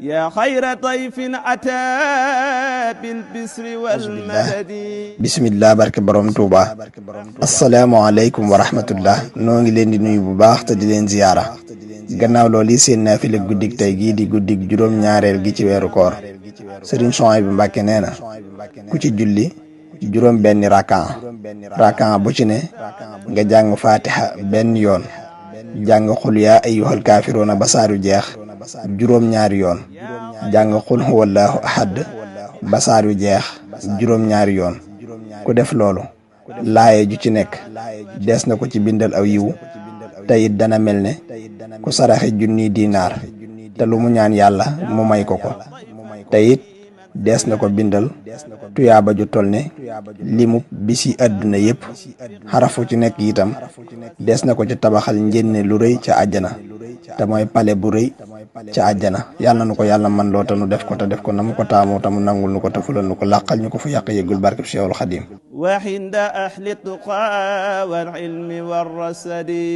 yaa xayra dayfin ataa bil bisri wal madadi. bismillah barke borom Touba. asalaamaaleykum wa rahmatullah. noo ngi leen di nuyu bu baax te di leen ziyaara. gannaaw loolu seen naafila guddig tey gii di guddig juróom-ñaareel gi ci weeru koor. Sëriñ Souhaïbou Mbacké nee na ku ci julli juróom benni rakan bu ci ne nga jàng fatiha benn yoon, jàng xul yaa ayyuhal kaafiruuna ba saaru jeex juróom-ñaari yoon, jàng xul huwallaahu ahad ba saaru jeex juróom-ñaari yoon. ku def loolu laaye ju ci nekk des na ko ci bindal aw yiwu te it dana mel ne ku saraxe junniy dinaar te lu mu ñaan yàlla mu may ko ko. te it dees na ko bindal tuyaaba ju toll ne limu bisi àdduna yépp. xarafu ci nekk itam dees na ko ci tabaxal njënne lu rëy ca àjjana te mooy pale bu rëy ca àjjana. yàlla nu ko yàlla man loo te nu def ko te def ko na mu ko taamoo te mu nangul nu ko te fulal nu ko làqal ñu ko fu yàq yëggul barkeb Cheikhul Xadim. wa inda ahli tuqa wal ilmi war rasadi.